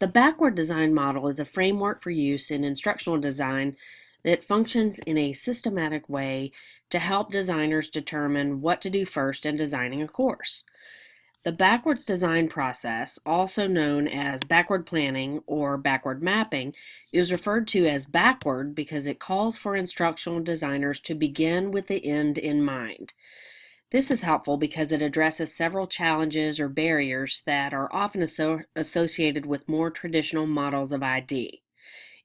The backward design model is a framework for use in instructional design that functions in a systematic way to help designers determine what to do first in designing a course. The backwards design process, also known as backward planning or backward mapping, is referred to as backward because it calls for instructional designers to begin with the end in mind. This is helpful because it addresses several challenges or barriers that are often associated with more traditional models of ID,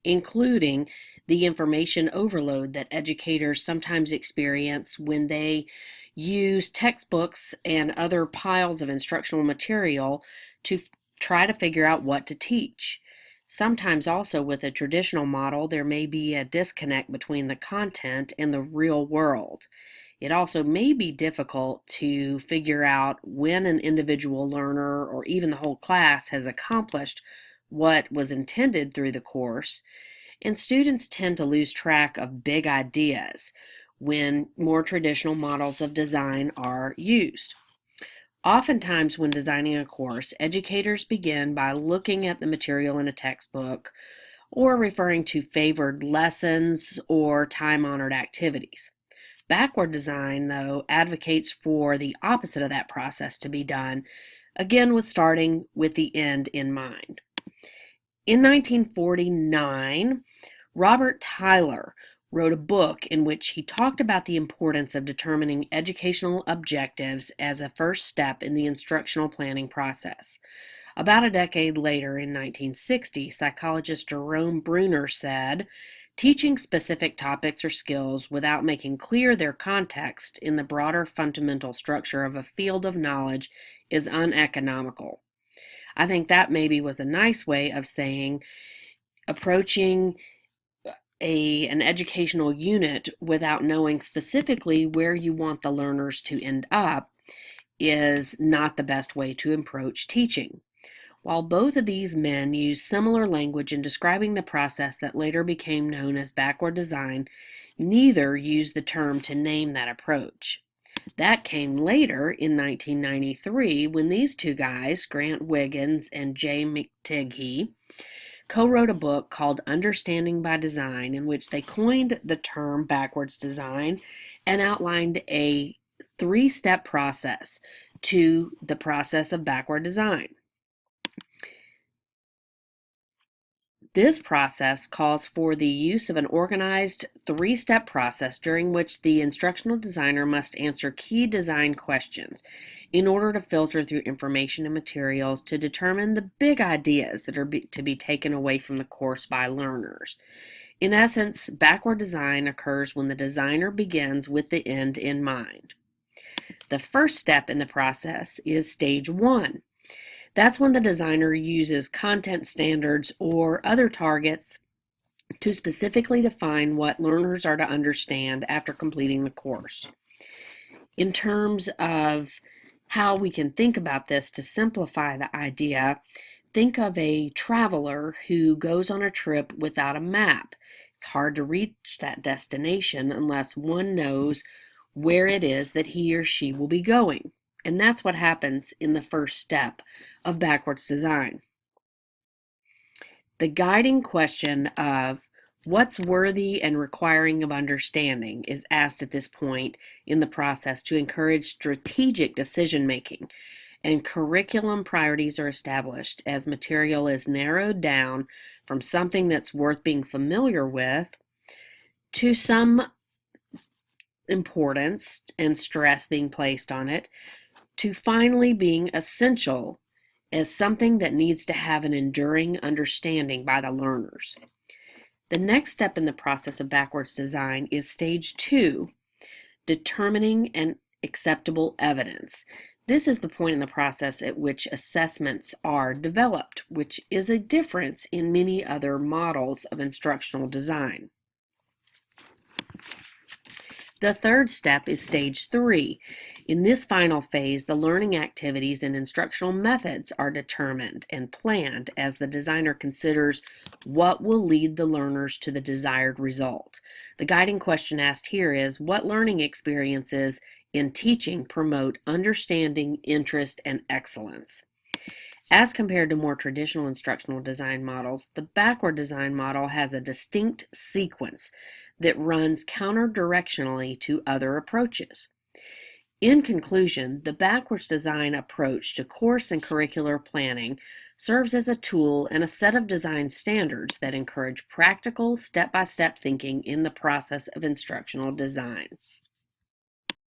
including the information overload that educators sometimes experience when they use textbooks and other piles of instructional material to try to figure out what to teach. Sometimes also with a traditional model, there may be a disconnect between the content and the real world. It also may be difficult to figure out when an individual learner or even the whole class has accomplished what was intended through the course, and students tend to lose track of big ideas when more traditional models of design are used. Oftentimes, when designing a course, educators begin by looking at the material in a textbook or referring to favored lessons or time-honored activities. Backward design, though, advocates for the opposite of that process to be done, again with starting with the end in mind. In 1949, Robert Tyler wrote a book in which he talked about the importance of determining educational objectives as a first step in the instructional planning process. About a decade later, in 1960, psychologist Jerome Bruner said, "Teaching specific topics or skills without making clear their context in the broader fundamental structure of a field of knowledge is uneconomical." I think that maybe was a nice way of saying approaching an educational unit without knowing specifically where you want the learners to end up is not the best way to approach teaching. While both of these men used similar language in describing the process that later became known as backward design, neither used the term to name that approach. That came later in 1993 when these two guys, Grant Wiggins and Jay McTighe, co-wrote a book called Understanding by Design, in which they coined the term backwards design and outlined a three-step process to the process of backward design. This process calls for the use of an organized three-step process during which the instructional designer must answer key design questions in order to filter through information and materials to determine the big ideas that are to be taken away from the course by learners. In essence, backward design occurs when the designer begins with the end in mind. The first step in the process is stage one. That's when the designer uses content standards or other targets to specifically define what learners are to understand after completing the course. In terms of how we can think about this to simplify the idea, think of a traveler who goes on a trip without a map. It's hard to reach that destination unless one knows where it is that he or she will be going. And that's what happens in the first step of backwards design. The guiding question of what's worthy and requiring of understanding is asked at this point in the process to encourage strategic decision making, and curriculum priorities are established as material is narrowed down from something that's worth being familiar with to some importance and stress being placed on it, to finally being essential as something that needs to have an enduring understanding by the learners. The next step in the process of backwards design is stage two, determining an acceptable evidence. This is the point in the process at which assessments are developed, which is a difference in many other models of instructional design. The third step is stage three. In this final phase, the learning activities and instructional methods are determined and planned as the designer considers what will lead the learners to the desired result. The guiding question asked here is, what learning experiences in teaching promote understanding, interest, and excellence? As compared to more traditional instructional design models, the backward design model has a distinct sequence that runs counter-directionally to other approaches. In conclusion, the backwards design approach to course and curricular planning serves as a tool and a set of design standards that encourage practical, step-by-step thinking in the process of instructional design.